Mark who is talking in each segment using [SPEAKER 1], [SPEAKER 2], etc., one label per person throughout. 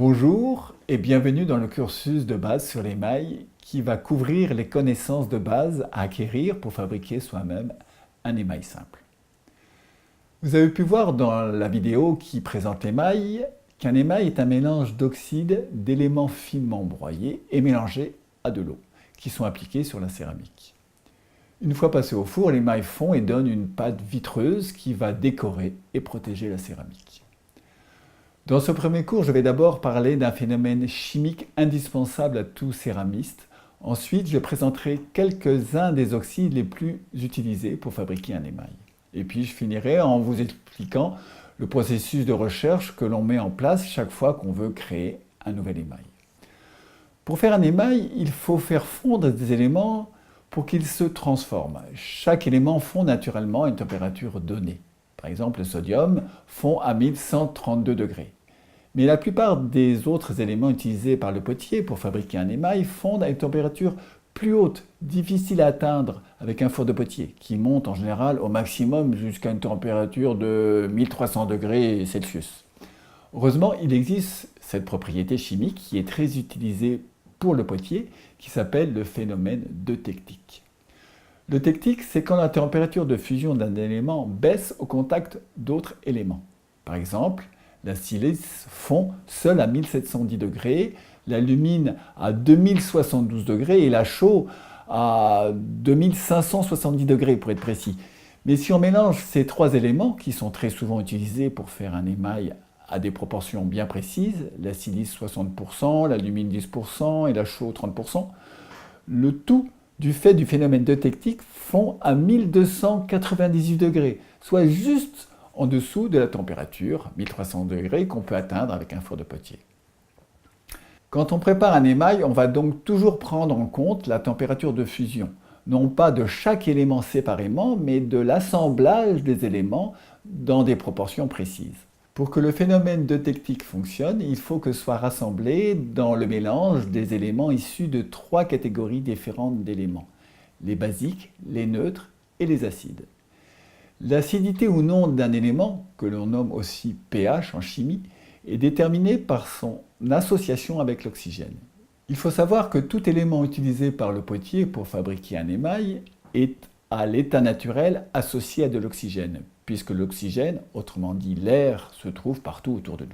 [SPEAKER 1] Bonjour et bienvenue dans le cursus de base sur l'émail qui va couvrir les connaissances de base à acquérir pour fabriquer soi-même un émail simple. Vous avez pu voir dans la vidéo qui présente l'émail qu'un émail est un mélange d'oxyde d'éléments finement broyés et mélangés à de l'eau qui sont appliqués sur la céramique. Une fois passé au four, l'émail fond et donne une pâte vitreuse qui va décorer et protéger la céramique. Dans ce premier cours, je vais d'abord parler d'un phénomène chimique indispensable à tout céramiste. Ensuite, je présenterai quelques-uns des oxydes les plus utilisés pour fabriquer un émail. Et puis, je finirai en vous expliquant le processus de recherche que l'on met en place chaque fois qu'on veut créer un nouvel émail. Pour faire un émail, il faut faire fondre des éléments pour qu'ils se transforment. Chaque élément fond naturellement à une température donnée. Par exemple, le sodium fond à 1132 degrés. Mais la plupart des autres éléments utilisés par le potier pour fabriquer un émail fondent à une température plus haute, difficile à atteindre avec un four de potier, qui monte en général au maximum jusqu'à une température de 1300 degrés Celsius. Heureusement, il existe cette propriété chimique qui est très utilisée pour le potier, qui s'appelle le phénomène eutectique. L'eutectique, c'est quand la température de fusion d'un élément baisse au contact d'autres éléments. Par exemple, la silice fond seule à 1710 degrés, l'alumine à 2072 degrés et la chaux à 2570 degrés pour être précis. Mais si on mélange ces trois éléments, qui sont très souvent utilisés pour faire un émail à des proportions bien précises, la silice 60%, l'alumine 10% et la chaux 30%, le tout du fait du phénomène eutectique fond à 1298 degrés, soit juste en dessous de la température, 1300 degrés, qu'on peut atteindre avec un four de potier. Quand on prépare un émail, on va donc toujours prendre en compte la température de fusion, non pas de chaque élément séparément, mais de l'assemblage des éléments dans des proportions précises. Pour que le phénomène eutectique fonctionne, il faut que soient rassemblés dans le mélange des éléments issus de trois catégories différentes d'éléments, les basiques, les neutres et les acides. L'acidité ou non d'un élément, que l'on nomme aussi pH en chimie, est déterminée par son association avec l'oxygène. Il faut savoir que tout élément utilisé par le potier pour fabriquer un émail est à l'état naturel associé à de l'oxygène, puisque l'oxygène, autrement dit l'air, se trouve partout autour de nous.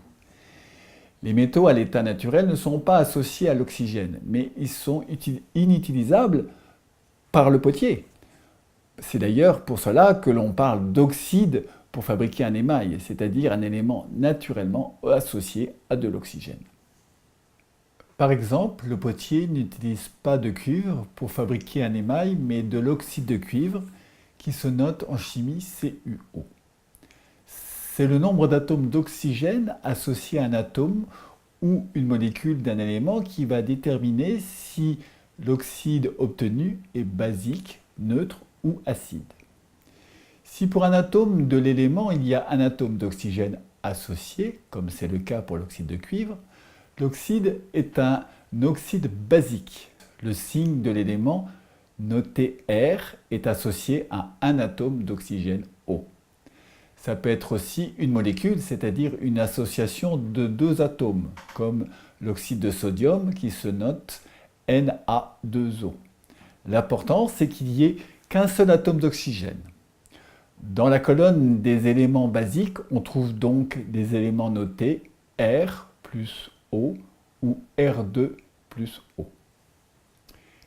[SPEAKER 1] Les métaux à l'état naturel ne sont pas associés à l'oxygène, mais ils sont inutilisables par le potier. C'est d'ailleurs pour cela que l'on parle d'oxyde pour fabriquer un émail, c'est-à-dire un élément naturellement associé à de l'oxygène. Par exemple, le potier n'utilise pas de cuivre pour fabriquer un émail, mais de l'oxyde de cuivre qui se note en chimie CuO. C'est le nombre d'atomes d'oxygène associés à un atome ou une molécule d'un élément qui va déterminer si l'oxyde obtenu est basique, neutre ou acide. Si pour un atome de l'élément, il y a un atome d'oxygène associé, comme c'est le cas pour l'oxyde de cuivre, l'oxyde est un oxyde basique. Le signe de l'élément, noté R, est associé à un atome d'oxygène O. Ça peut être aussi une molécule, c'est-à-dire une association de deux atomes, comme l'oxyde de sodium qui se note Na2O. L'important, c'est qu'il y ait qu'un seul atome d'oxygène. Dans la colonne des éléments basiques, on trouve donc des éléments notés R plus O ou R2 plus O.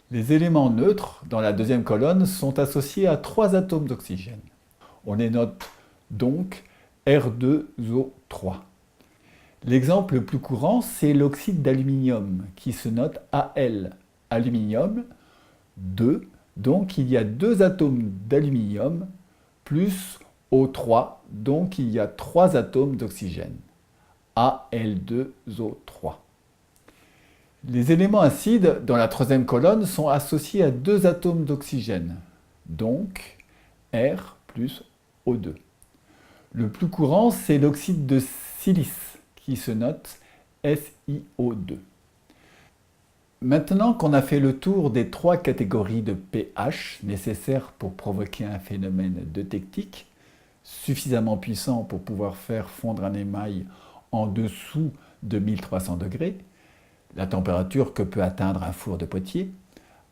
[SPEAKER 1] Les éléments neutres, dans la deuxième colonne, sont associés à trois atomes d'oxygène. On les note donc R2O3. L'exemple le plus courant, c'est l'oxyde d'aluminium, qui se note Al. Aluminium 2, donc il y a deux atomes d'aluminium, plus O3, donc il y a trois atomes d'oxygène. Al2O3. Les éléments acides, dans la troisième colonne, sont associés à deux atomes d'oxygène, donc R plus O2. Le plus courant, c'est l'oxyde de silice, qui se note SiO2. Maintenant qu'on a fait le tour des trois catégories de pH nécessaires pour provoquer un phénomène eutectique, suffisamment puissant pour pouvoir faire fondre un émail en dessous de 1300 degrés, la température que peut atteindre un four de Poitiers,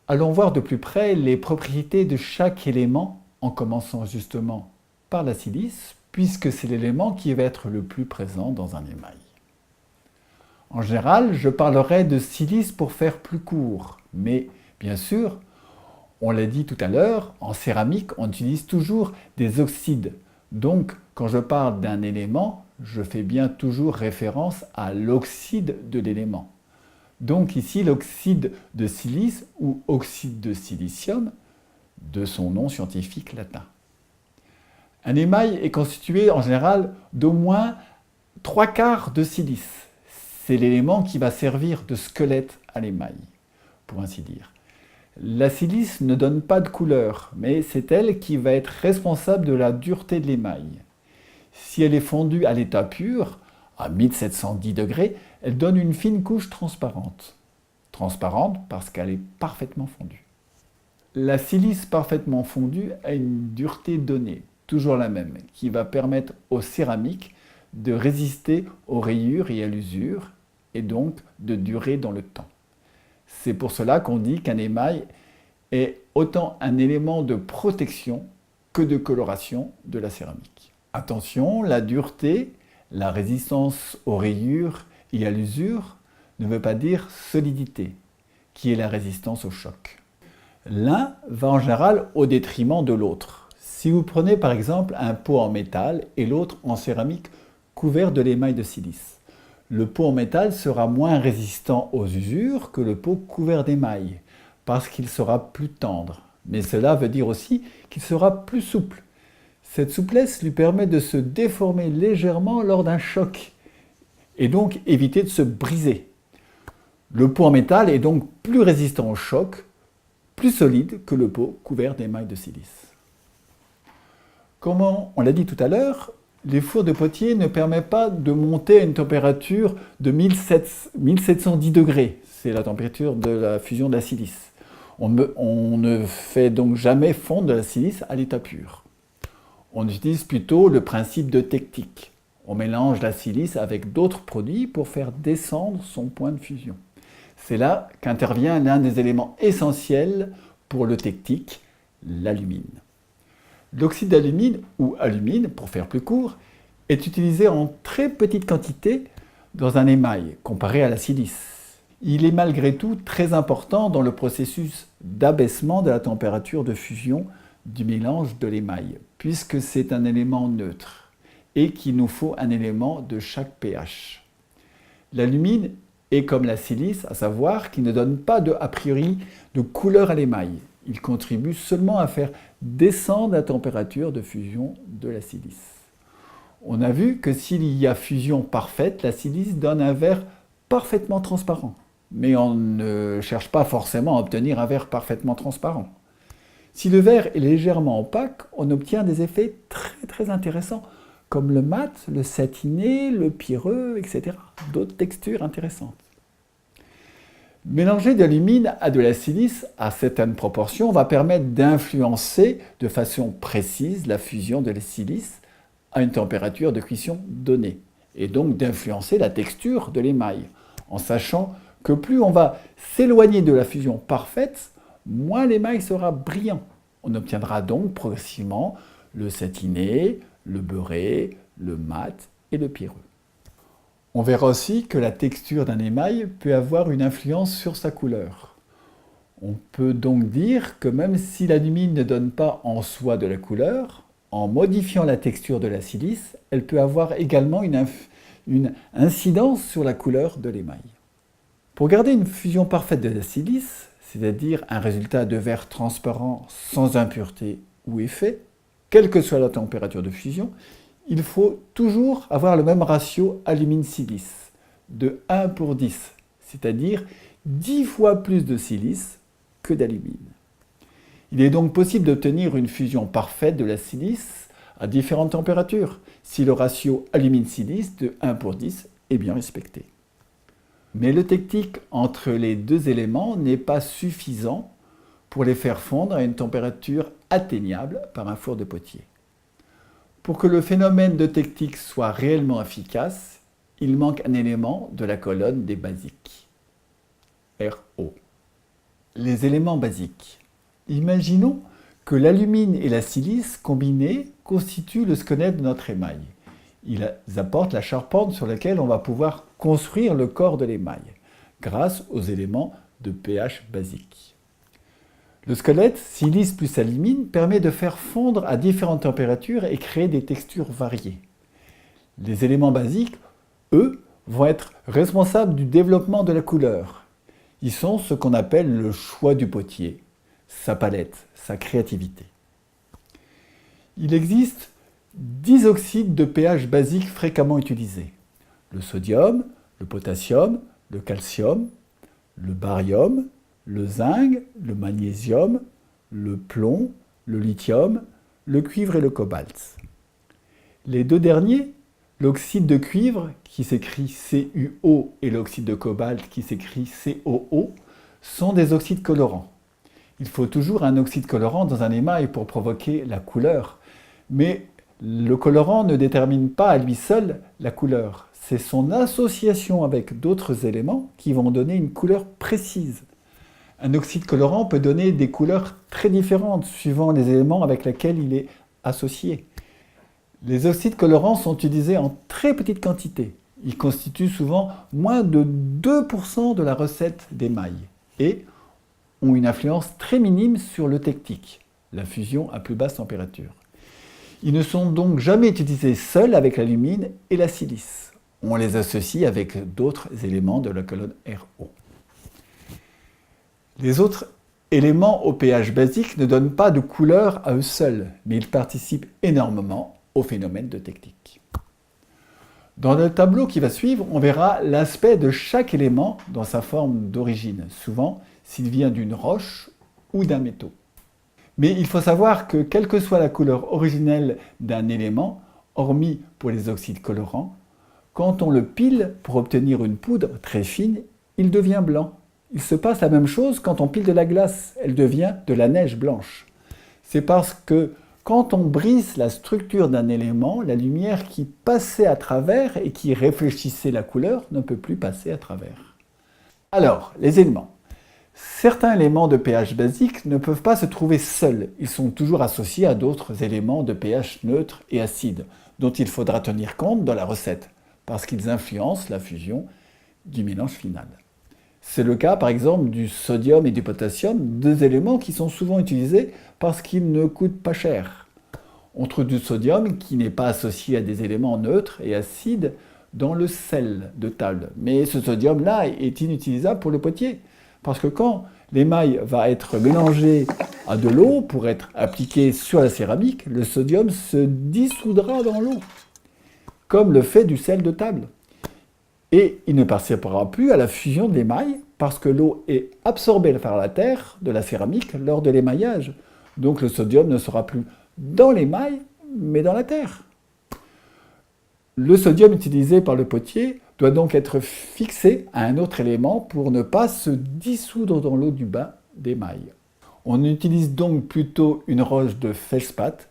[SPEAKER 1] allons voir de plus près les propriétés de chaque élément en commençant justement par la silice, puisque c'est l'élément qui va être le plus présent dans un émail. En général, je parlerai de silice pour faire plus court, mais bien sûr, on l'a dit tout à l'heure, en céramique, on utilise toujours des oxydes. Donc, quand je parle d'un élément, je fais bien toujours référence à l'oxyde de l'élément. Donc ici, l'oxyde de silice ou oxyde de silicium, de son nom scientifique latin. Un émail est constitué en général d'au moins 3/4 de silice. C'est l'élément qui va servir de squelette à l'émail, pour ainsi dire. La silice ne donne pas de couleur, mais c'est elle qui va être responsable de la dureté de l'émail. Si elle est fondue à l'état pur, à 1710 degrés, elle donne une fine couche transparente. Transparente parce qu'elle est parfaitement fondue. La silice parfaitement fondue a une dureté donnée, toujours la même, qui va permettre aux céramiques de résister aux rayures et à l'usure, et donc de durer dans le temps. C'est pour cela qu'on dit qu'un émail est autant un élément de protection que de coloration de la céramique. Attention, la dureté, la résistance aux rayures et à l'usure ne veut pas dire solidité, qui est la résistance au choc. L'un va en général au détriment de l'autre. Si vous prenez par exemple un pot en métal et l'autre en céramique couvert de l'émail de silice, le pot en métal sera moins résistant aux usures que le pot couvert d'émail, parce qu'il sera plus tendre. Mais cela veut dire aussi qu'il sera plus souple. Cette souplesse lui permet de se déformer légèrement lors d'un choc, et donc éviter de se briser. Le pot en métal est donc plus résistant au choc, plus solide que le pot couvert d'émail de silice. Comme on l'a dit tout à l'heure, les fours de Poitiers ne permettent pas de monter à une température de 1710 degrés. C'est la température de la fusion de la silice. On ne fait donc jamais fondre de la silice à l'état pur. On utilise plutôt le principe de tectique. On mélange la silice avec d'autres produits pour faire descendre son point de fusion. C'est là qu'intervient l'un des éléments essentiels pour le tectique, l'alumine. L'oxyde d'alumine, ou alumine pour faire plus court, est utilisé en très petite quantité dans un émail comparé à la silice. Il est malgré tout très important dans le processus d'abaissement de la température de fusion du mélange de l'émail, puisque c'est un élément neutre et qu'il nous faut un élément de chaque pH. L'alumine est comme la silice, à savoir qu'il ne donne pas a priori de couleur à l'émail. Il contribue seulement à faire descendre la température de fusion de la silice. On a vu que s'il y a fusion parfaite, la silice donne un verre parfaitement transparent. Mais on ne cherche pas forcément à obtenir un verre parfaitement transparent. Si le verre est légèrement opaque, on obtient des effets très intéressants, comme le mat, le satiné, le pierreux, etc. D'autres textures intéressantes. Mélanger de l'alumine à de la silice à certaines proportions va permettre d'influencer de façon précise la fusion de la silice à une température de cuisson donnée, et donc d'influencer la texture de l'émail, en sachant que plus on va s'éloigner de la fusion parfaite, moins l'émail sera brillant. On obtiendra donc progressivement le satiné, le beurré, le mat et le pierreux. On verra aussi que la texture d'un émail peut avoir une influence sur sa couleur. On peut donc dire que même si l'alumine ne donne pas en soi de la couleur, en modifiant la texture de la silice, elle peut avoir également une incidence sur la couleur de l'émail. Pour garder une fusion parfaite de la silice, c'est-à-dire un résultat de verre transparent sans impureté ou effet, quelle que soit la température de fusion, il faut toujours avoir le même ratio alumine-silice, de 1 pour 10, c'est-à-dire 10 fois plus de silice que d'alumine. Il est donc possible d'obtenir une fusion parfaite de la silice à différentes températures, si le ratio alumine-silice de 1 pour 10 est bien respecté. Mais le tectique entre les deux éléments n'est pas suffisant pour les faire fondre à une température atteignable par un four de Poitiers. Pour que le phénomène de tectique soit réellement efficace, il manque un élément de la colonne des basiques. RO. Les éléments basiques. Imaginons que l'alumine et la silice combinés constituent le squelette de notre émail. Ils apportent la charpente sur laquelle on va pouvoir construire le corps de l'émail, grâce aux éléments de pH basique. Le squelette, silice plus alumine, permet de faire fondre à différentes températures et créer des textures variées. Les éléments basiques, eux, vont être responsables du développement de la couleur. Ils sont ce qu'on appelle le choix du potier, sa palette, sa créativité. Il existe 10 oxydes de pH basique fréquemment utilisés. Le sodium, le potassium, le calcium, le barium, le zinc, le magnésium, le plomb, le lithium, le cuivre et le cobalt. Les deux derniers, l'oxyde de cuivre, qui s'écrit CuO, et l'oxyde de cobalt, qui s'écrit COO, sont des oxydes colorants. Il faut toujours un oxyde colorant dans un émail pour provoquer la couleur, mais le colorant ne détermine pas à lui seul la couleur. C'est son association avec d'autres éléments qui vont donner une couleur précise. Un oxyde colorant peut donner des couleurs très différentes suivant les éléments avec lesquels il est associé. Les oxydes colorants sont utilisés en très petite quantité. Ils constituent souvent moins de 2% de la recette d'émail et ont une influence très minime sur l'eutectique, la fusion à plus basse température. Ils ne sont donc jamais utilisés seuls avec l'alumine et la silice. On les associe avec d'autres éléments de la colonne RO. Les autres éléments au pH basique ne donnent pas de couleur à eux seuls, mais ils participent énormément au phénomène eutectique. Dans le tableau qui va suivre, on verra l'aspect de chaque élément dans sa forme d'origine, souvent s'il vient d'une roche ou d'un métaux. Mais il faut savoir que quelle que soit la couleur originelle d'un élément, hormis pour les oxydes colorants, quand on le pile pour obtenir une poudre très fine, il devient blanc. Il se passe la même chose quand on pile de la glace, elle devient de la neige blanche. C'est parce que quand on brise la structure d'un élément, la lumière qui passait à travers et qui réfléchissait la couleur ne peut plus passer à travers. Alors, les éléments. Certains éléments de pH basique ne peuvent pas se trouver seuls. Ils sont toujours associés à d'autres éléments de pH neutre et acide, dont il faudra tenir compte dans la recette, parce qu'ils influencent la fusion du mélange final. C'est le cas par exemple du sodium et du potassium, deux éléments qui sont souvent utilisés parce qu'ils ne coûtent pas cher. On trouve du sodium qui n'est pas associé à des éléments neutres et acides dans le sel de table. Mais ce sodium-là est inutilisable pour le potier. Parce que quand l'émail va être mélangé à de l'eau pour être appliqué sur la céramique, le sodium se dissoudra dans l'eau, comme le fait du sel de table. Et il ne participera plus à la fusion de l'émail parce que l'eau est absorbée par la terre de la céramique lors de l'émaillage. Donc le sodium ne sera plus dans l'émail, mais dans la terre. Le sodium utilisé par le potier doit donc être fixé à un autre élément pour ne pas se dissoudre dans l'eau du bain d'émail. On utilise donc plutôt une roche de feldspath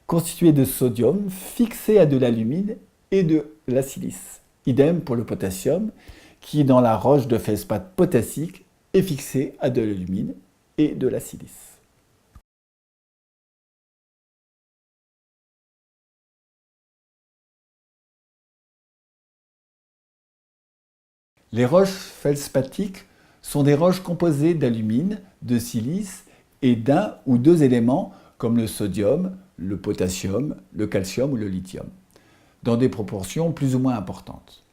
[SPEAKER 1] constituée de sodium fixée à de l'alumine et de la silice. Idem pour le potassium qui, dans la roche de feldspath potassique, est fixé à de l'alumine et de la silice. Les roches feldspathiques sont des roches composées d'alumine, de silice et d'un ou deux éléments comme le sodium, le potassium, le calcium ou le lithium, dans des proportions plus ou moins importantes.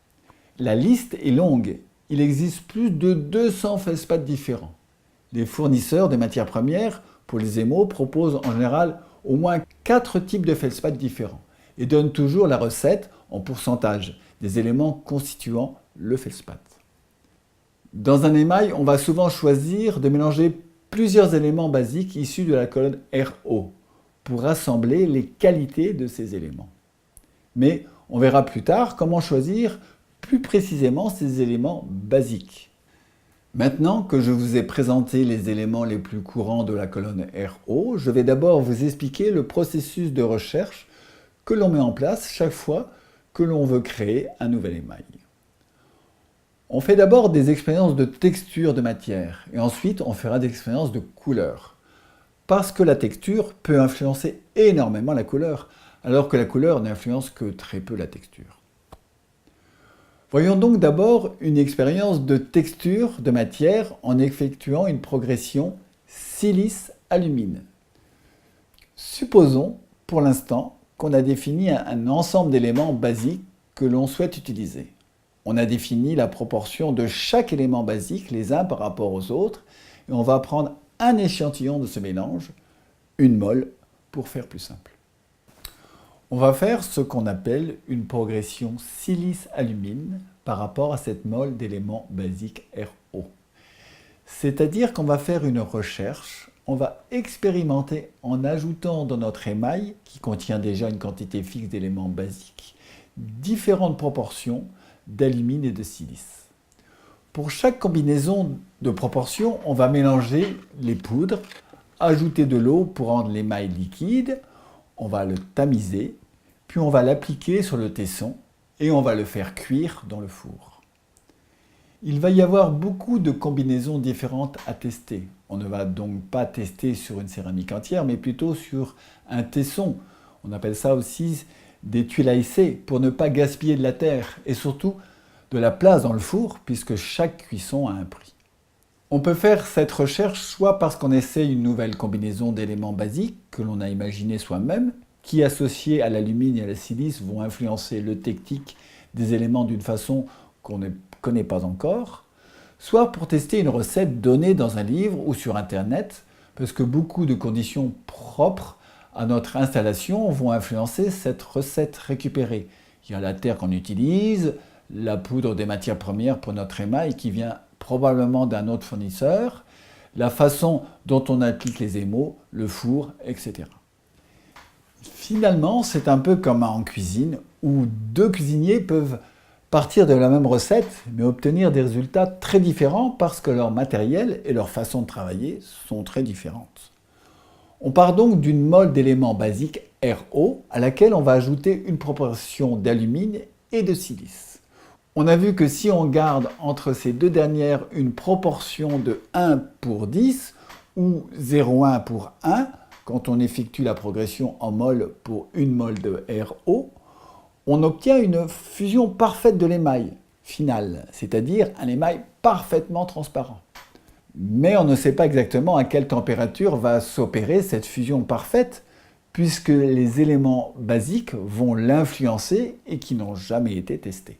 [SPEAKER 1] La liste est longue. Il existe plus de 200 feldspaths différents. Les fournisseurs de matières premières pour les émaux proposent en général au moins 4 types de feldspaths différents et donnent toujours la recette en pourcentage des éléments constituant le feldspath. Dans un émail, on va souvent choisir de mélanger plusieurs éléments basiques issus de la colonne RO pour rassembler les qualités de ces éléments. Mais on verra plus tard comment choisir plus précisément ces éléments basiques. Maintenant que je vous ai présenté les éléments les plus courants de la colonne RO, je vais d'abord vous expliquer le processus de recherche que l'on met en place chaque fois que l'on veut créer un nouvel émail. On fait d'abord des expériences de texture de matière et ensuite on fera des expériences de couleur. Parce que la texture peut influencer énormément la couleur, alors que la couleur n'influence que très peu la texture. Voyons donc d'abord une expérience de texture de matière en effectuant une progression silice-alumine. Supposons, pour l'instant, qu'on a défini un ensemble d'éléments basiques que l'on souhaite utiliser. On a défini la proportion de chaque élément basique les uns par rapport aux autres et on va prendre un échantillon de ce mélange, une mole, pour faire plus simple. On va faire ce qu'on appelle une progression silice-alumine par rapport à cette mole d'éléments basiques RO. C'est-à-dire qu'on va faire une recherche, on va expérimenter en ajoutant dans notre émail, qui contient déjà une quantité fixe d'éléments basiques, différentes proportions d'alumine et de silice. Pour chaque combinaison de proportions, on va mélanger les poudres, ajouter de l'eau pour rendre l'émail liquide, on va le tamiser, puis on va l'appliquer sur le tesson et on va le faire cuire dans le four. Il va y avoir beaucoup de combinaisons différentes à tester. On ne va donc pas tester sur une céramique entière, mais plutôt sur un tesson. On appelle ça aussi des tuiles à essai pour ne pas gaspiller de la terre et surtout de la place dans le four puisque chaque cuisson a un prix. On peut faire cette recherche soit parce qu'on essaie une nouvelle combinaison d'éléments basiques que l'on a imaginé soi-même, qui associés à l'alumine et à la silice vont influencer le technique des éléments d'une façon qu'on ne connaît pas encore, soit pour tester une recette donnée dans un livre ou sur Internet, parce que beaucoup de conditions propres à notre installation vont influencer cette recette récupérée. Il y a la terre qu'on utilise, la poudre des matières premières pour notre émail qui vient probablement d'un autre fournisseur, la façon dont on applique les émaux, le four, etc. Finalement, c'est un peu comme en cuisine où deux cuisiniers peuvent partir de la même recette mais obtenir des résultats très différents parce que leur matériel et leur façon de travailler sont très différentes. On part donc d'une mole d'éléments basiques RO à laquelle on va ajouter une proportion d'alumine et de silice. On a vu que si on garde entre ces deux dernières une proportion de 1 pour 10 ou 0,1 pour 1, quand on effectue la progression en mol pour une mole de RO, on obtient une fusion parfaite de l'émail final, c'est-à-dire un émail parfaitement transparent. Mais on ne sait pas exactement à quelle température va s'opérer cette fusion parfaite, puisque les éléments basiques vont l'influencer et qui n'ont jamais été testés.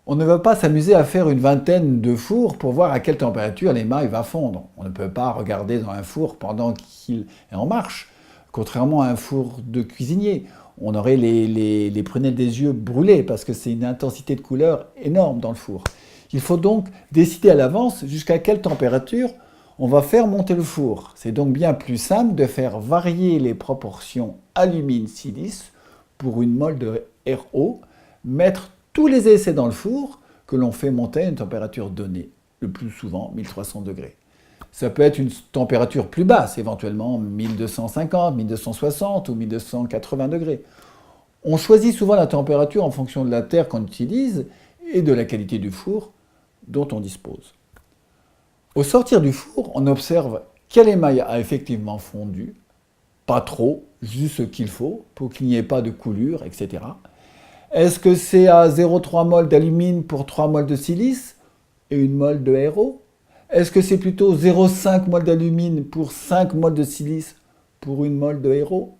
[SPEAKER 1] On ne va pas s'amuser à faire une vingtaine de fours pour voir à quelle température l'émail va fondre. On ne peut pas regarder dans un four pendant qu'il est en marche, contrairement à un four de cuisinier. On aurait les prunelles des yeux brûlées parce que c'est une intensité de couleur énorme dans le four. Il faut donc décider à l'avance jusqu'à quelle température on va faire monter le four. C'est donc bien plus simple de faire varier les proportions alumine-silice pour une mole de RO, mettre tous les essais dans le four que l'on fait monter à une température donnée, le plus souvent 1300 degrés. Ça peut être une température plus basse, éventuellement 1250, 1260 ou 1280 degrés. On choisit souvent la température en fonction de la terre qu'on utilise et de la qualité du four dont on dispose. Au sortir du four, on observe quel émail a effectivement fondu, pas trop, juste ce qu'il faut pour qu'il n'y ait pas de coulure, etc. Est-ce que c'est à 0,3 mol d'alumine pour 3 mols de silice et une mol de RO? Est-ce que c'est plutôt 0,5 mol d'alumine pour 5 mols de silice pour une mol de RO?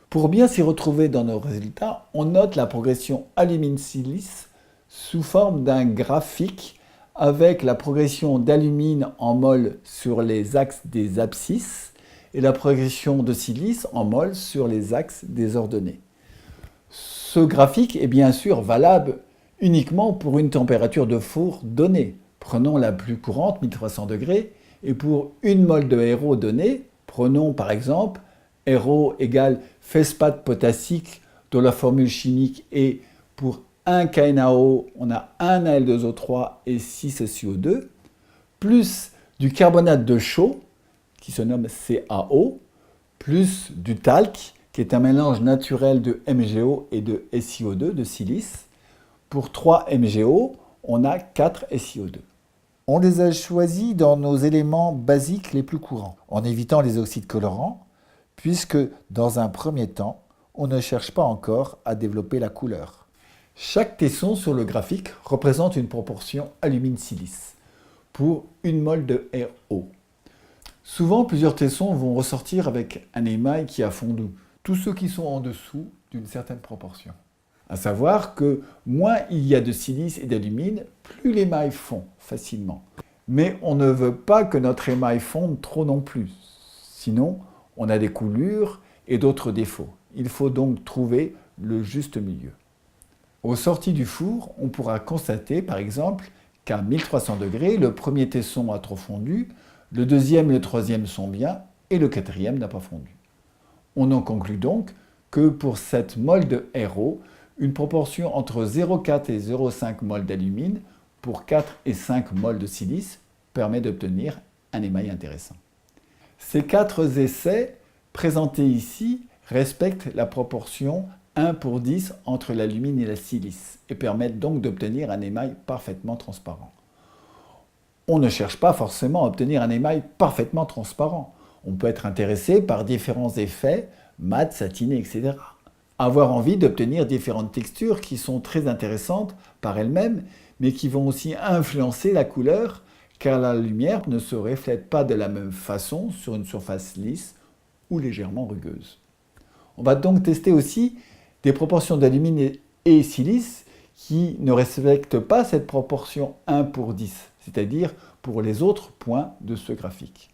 [SPEAKER 1] Pour bien s'y retrouver dans nos résultats, on note la progression alumine-silice sous forme d'un graphique avec la progression d'alumine en mol sur les axes des abscisses et la progression de silice en mol sur les axes des ordonnées. Ce graphique est bien sûr valable uniquement pour une température de four donnée. Prenons la plus courante, 1300 degrés, et pour une mol de RO donnée, prenons par exemple RO égale phosphate potassique dont la formule chimique est pour 1 KNaO, on a 1 Al2O3 et 6 SiO2, plus du carbonate de chaux, qui se nomme CaO, plus du talc, qui est un mélange naturel de MgO et de SiO2, de silice, Pour 3 MgO, on a 4 SiO2. On les a choisis dans nos éléments basiques les plus courants, en évitant les oxydes colorants, puisque dans un premier temps, on ne cherche pas encore à développer la couleur. Chaque tesson sur le graphique représente une proportion alumine-silice pour 1 mol de RO. Souvent, plusieurs tessons vont ressortir avec un émail qui a fondu, tous ceux qui sont en dessous d'une certaine proportion. À savoir que moins il y a de silice et d'alumine, plus l'émail fond facilement. Mais on ne veut pas que notre émail fonde trop non plus. Sinon, on a des coulures et d'autres défauts. Il faut donc trouver le juste milieu. Aux sorties du four, on pourra constater par exemple qu'à 1300 degrés, le premier tesson a trop fondu, le deuxième et le troisième sont bien et le quatrième n'a pas fondu. On en conclut donc que pour 7 mol de RO, une proportion entre 0,4 et 0,5 mol d'alumine pour 4 et 5 mol de silice permet d'obtenir un émail intéressant. Ces 4 essais présentés ici respectent la proportion 1 pour 10 entre l'alumine et la silice et permettent donc d'obtenir un émail parfaitement transparent. On ne cherche pas forcément à obtenir un émail parfaitement transparent. On peut être intéressé par différents effets, mat, satiné, etc. Avoir envie d'obtenir différentes textures qui sont très intéressantes par elles-mêmes, mais qui vont aussi influencer la couleur, car la lumière ne se reflète pas de la même façon sur une surface lisse ou légèrement rugueuse. On va donc tester aussi des proportions d'alumine et silice qui ne respectent pas cette proportion 1 pour 10, c'est-à-dire pour les autres points de ce graphique.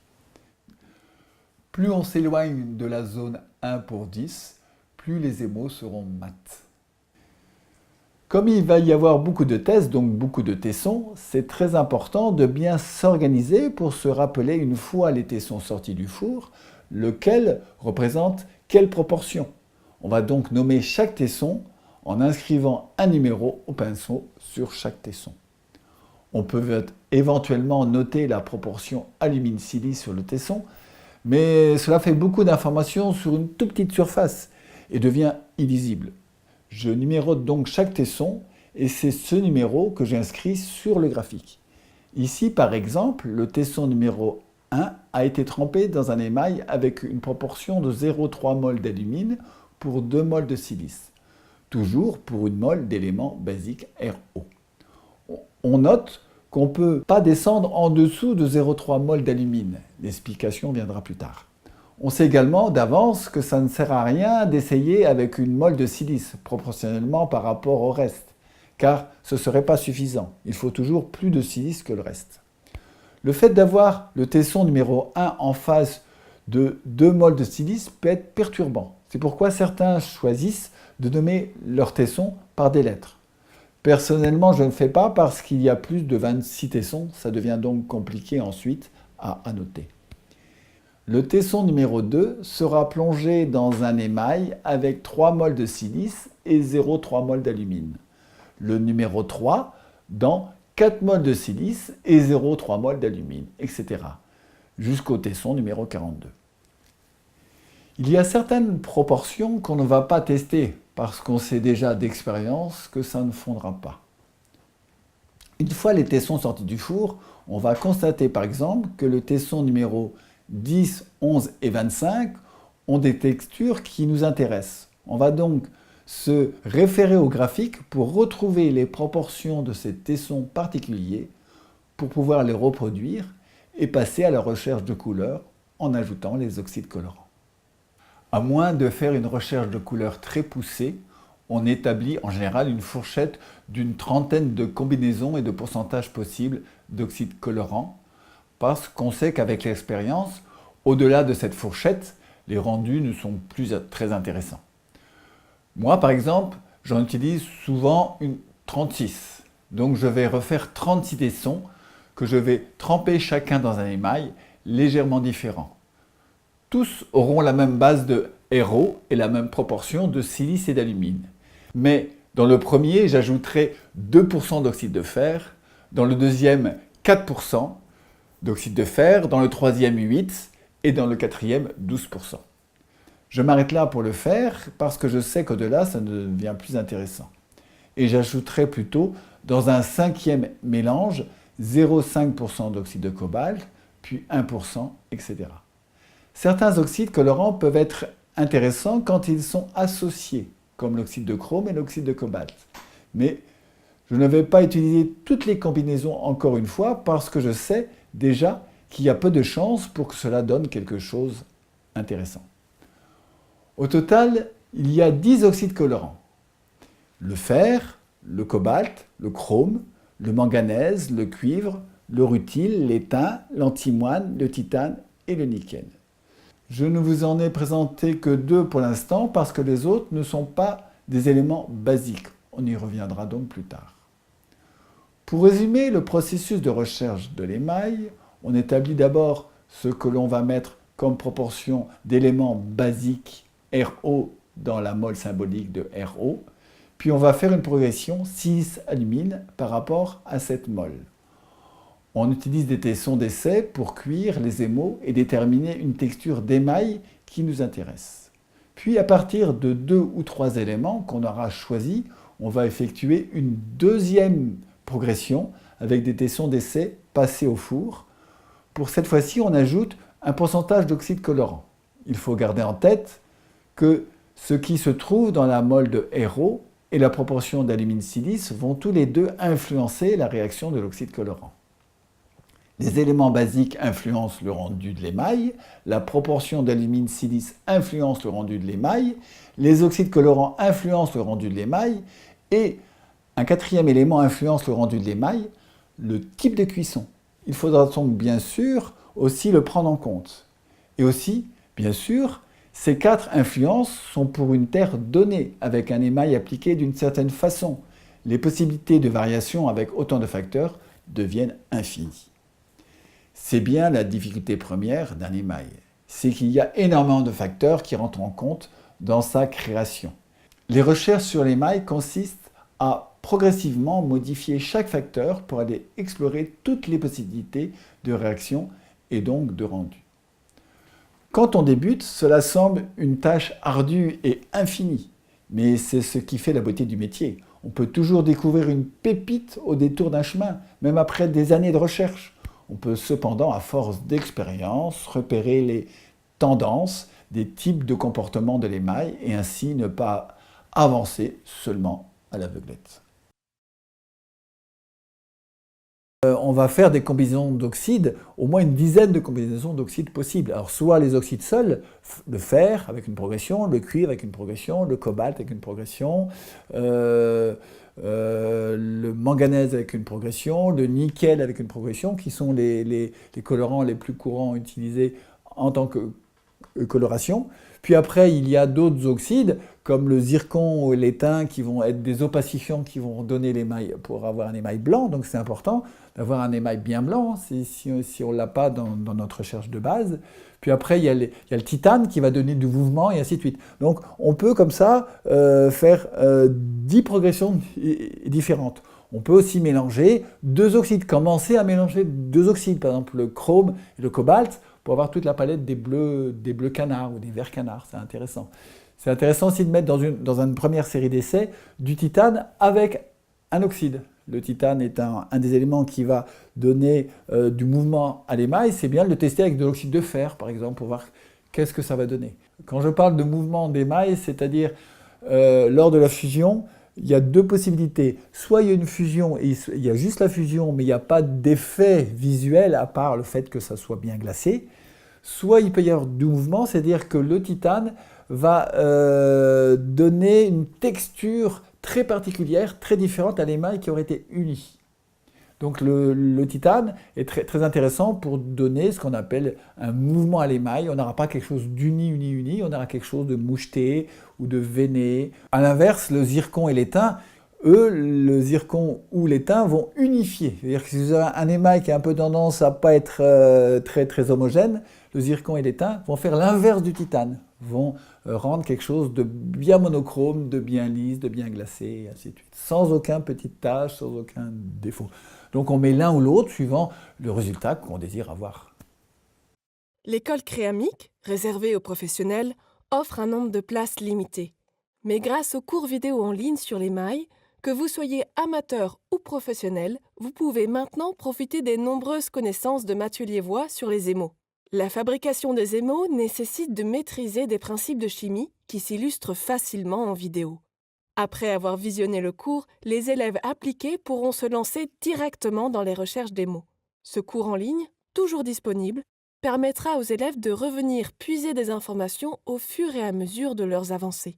[SPEAKER 1] Plus on s'éloigne de la zone 1 pour 10, plus les émaux seront mat. Comme il va y avoir beaucoup de tests, donc beaucoup de tessons, c'est très important de bien s'organiser pour se rappeler une fois les tessons sortis du four, lequel représente quelle proportion. On va donc nommer chaque tesson en inscrivant un numéro au pinceau sur chaque tesson. On peut éventuellement noter la proportion alumine-silice sur le tesson, mais cela fait beaucoup d'informations sur une toute petite surface et devient illisible. Je numérote donc chaque tesson et c'est ce numéro que j'inscris sur le graphique. Ici, par exemple, le tesson numéro 1 a été trempé dans un émail avec une proportion de 0,3 mol d'alumine pour 2 mol de silice, toujours pour 1 mol d'élément basique RO. On note qu'on ne peut pas descendre en dessous de 0,3 mol d'alumine. L'explication viendra plus tard. On sait également d'avance que ça ne sert à rien d'essayer avec 1 mol de silice, proportionnellement par rapport au reste, car ce ne serait pas suffisant. Il faut toujours plus de silice que le reste. Le fait d'avoir le tesson numéro 1 en face de 2 mol de silice peut être perturbant. C'est pourquoi certains choisissent de nommer leur tesson par des lettres. Personnellement, je ne fais pas parce qu'il y a plus de 26 tessons, ça devient donc compliqué ensuite à annoter. Le tesson numéro 2 sera plongé dans un émail avec 3 mol de silice et 0,3 mol d'alumine. Le numéro 3 dans 4 mol de silice et 0,3 mol d'alumine, etc. jusqu'au tesson numéro 42. Il y a certaines proportions qu'on ne va pas tester parce qu'on sait déjà d'expérience que ça ne fondra pas. Une fois les tessons sortis du four, on va constater par exemple que le tesson numéro 10, 11 et 25 ont des textures qui nous intéressent. On va donc se référer au graphique pour retrouver les proportions de ces tessons particuliers pour pouvoir les reproduire et passer à la recherche de couleurs en ajoutant les oxydes colorants. À moins de faire une recherche de couleurs très poussée, on établit en général une fourchette d'une trentaine de combinaisons et de pourcentages possibles d'oxydes colorants, parce qu'on sait qu'avec l'expérience, au-delà de cette fourchette, les rendus ne sont plus très intéressants. Moi, par exemple, j'en utilise souvent une 36. Donc je vais refaire 36 tessons que je vais tremper chacun dans un émail légèrement différent. Tous auront la même base de RO et la même proportion de silice et d'alumine. Mais dans le premier, j'ajouterai 2% d'oxyde de fer, dans le deuxième 4% d'oxyde de fer, dans le troisième 8% et dans le quatrième 12%. Je m'arrête là pour le faire parce que je sais qu'au-delà, ça devient plus intéressant. et j'ajouterai plutôt dans un cinquième mélange 0,5% d'oxyde de cobalt, puis 1%, etc. Certains oxydes colorants peuvent être intéressants quand ils sont associés, comme l'oxyde de chrome et l'oxyde de cobalt. Mais je ne vais pas utiliser toutes les combinaisons encore une fois parce que je sais déjà qu'il y a peu de chances pour que cela donne quelque chose d'intéressant. Au total, il y a 10 oxydes colorants. Le fer, le cobalt, le chrome, le manganèse, le cuivre, le rutile, l'étain, l'antimoine, le titane et le nickel. Je ne vous en ai présenté que 2 pour l'instant parce que les autres ne sont pas des éléments basiques. On y reviendra donc plus tard. Pour résumer le processus de recherche de l'émail, on établit d'abord ce que l'on va mettre comme proportion d'éléments basiques RO dans la mole symbolique de RO, puis on va faire une progression silice-alumine par rapport à cette mole. On utilise des tessons d'essai pour cuire les émaux et déterminer une texture d'émail qui nous intéresse. Puis à partir de 2 ou 3 éléments qu'on aura choisis, on va effectuer une deuxième progression avec des tessons d'essai passés au four. Pour cette fois-ci, on ajoute un pourcentage d'oxyde colorant. Il faut garder en tête que ce qui se trouve dans la mole de RO et la proportion d'alumine-silice vont tous les deux influencer la réaction de l'oxyde colorant. Les éléments basiques influencent le rendu de l'émail, la proportion d'alumine-silice influence le rendu de l'émail, les oxydes colorants influencent le rendu de l'émail, et un quatrième élément influence le rendu de l'émail, le type de cuisson. Il faudra donc bien sûr aussi le prendre en compte. Et aussi, bien sûr, ces 4 influences sont pour une terre donnée, avec un émail appliqué d'une certaine façon. Les possibilités de variation avec autant de facteurs deviennent infinies. C'est bien la difficulté première d'un émail. C'est qu'il y a énormément de facteurs qui rentrent en compte dans sa création. Les recherches sur l'émail consistent à progressivement modifier chaque facteur pour aller explorer toutes les possibilités de réaction et donc de rendu. Quand on débute, cela semble une tâche ardue et infinie, mais c'est ce qui fait la beauté du métier. On peut toujours découvrir une pépite au détour d'un chemin, même après des années de recherche. On peut cependant, à force d'expérience, repérer les tendances des types de comportement de l'émail et ainsi ne pas avancer seulement à l'aveuglette. On va faire des combinaisons d'oxydes, au moins une dizaine de combinaisons d'oxydes possibles. Alors soit les oxydes seuls, le fer avec une progression, le cuivre avec une progression, le cobalt avec une progression, le manganèse avec une progression, le nickel avec une progression, qui sont les colorants les plus courants utilisés en tant que coloration. Puis après, il y a d'autres oxydes, comme le zircon ou l'étain, qui vont être des opacifiants qui vont donner l'émail pour avoir un émail blanc. Donc c'est important d'avoir un émail bien blanc si on ne l'a pas dans notre recherche de base. Puis après, il y a le titane qui va donner du mouvement et ainsi de suite. Donc on peut comme ça faire 10 progressions différentes. On peut aussi mélanger 2 oxydes, commencer à mélanger 2 oxydes, par exemple le chrome et le cobalt, pour avoir toute la palette des bleus canards ou des verts canards. C'est intéressant. C'est intéressant aussi de mettre dans une première série d'essais du titane avec un oxyde. Le titane est un des éléments qui va donner du mouvement à l'émail. C'est bien de le tester avec de l'oxyde de fer, par exemple, pour voir qu'est-ce que ça va donner. Quand je parle de mouvement d'émail, c'est-à-dire lors de la fusion, il y a 2 possibilités. Soit il y a une fusion, et il y a juste la fusion, mais il n'y a pas d'effet visuel à part le fait que ça soit bien glacé. Soit il peut y avoir du mouvement, c'est-à-dire que le titane va donner une texture très particulière, très différente à l'émail qui aurait été uni. Donc le titane est très, très intéressant pour donner ce qu'on appelle un mouvement à l'émail. On n'aura pas quelque chose d'uni, on aura quelque chose de moucheté ou de veiné. A l'inverse, le zircon et l'étain, eux, le zircon ou l'étain vont unifier. C'est-à-dire que si vous avez un émail qui a un peu tendance à ne pas être très, très homogène, le zircon et l'étain vont faire l'inverse du titane, vont rendre quelque chose de bien monochrome, de bien lisse, de bien glacé, et ainsi de suite, sans aucun petite tache, sans aucun défaut. Donc on met l'un ou l'autre suivant le résultat qu'on désire avoir.
[SPEAKER 2] L'école Créamique, réservée aux professionnels, offre un nombre de places limité. Mais grâce aux cours vidéo en ligne sur l'émail, Que vous soyez amateur ou professionnel, vous pouvez maintenant profiter des nombreuses connaissances de Mathieu Liévois sur les émaux. La fabrication des émaux nécessite de maîtriser des principes de chimie qui s'illustrent facilement en vidéo. Après avoir visionné le cours, les élèves appliqués pourront se lancer directement dans les recherches d'émaux. Ce cours en ligne, toujours disponible, permettra aux élèves de revenir puiser des informations au fur et à mesure de leurs avancées.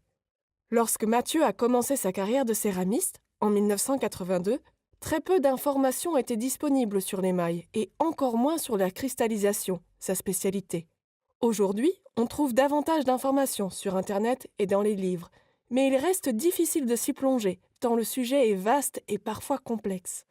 [SPEAKER 2] Lorsque Mathieu a commencé sa carrière de céramiste, en 1982, très peu d'informations étaient disponibles sur l'émail et encore moins sur la cristallisation, sa spécialité. Aujourd'hui, on trouve davantage d'informations sur Internet et dans les livres, mais il reste difficile de s'y plonger, tant le sujet est vaste et parfois complexe.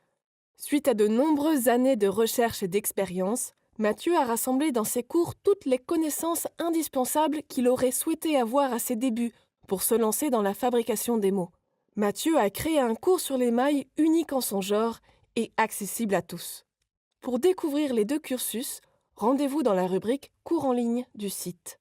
[SPEAKER 2] Suite à de nombreuses années de recherche et d'expérience, Mathieu a rassemblé dans ses cours toutes les connaissances indispensables qu'il aurait souhaité avoir à ses débuts pour se lancer dans la fabrication d'émaux. Mathieu a créé un cours sur l'émail unique en son genre et accessible à tous. Pour découvrir les deux cursus, rendez-vous dans la rubrique Cours en ligne du site.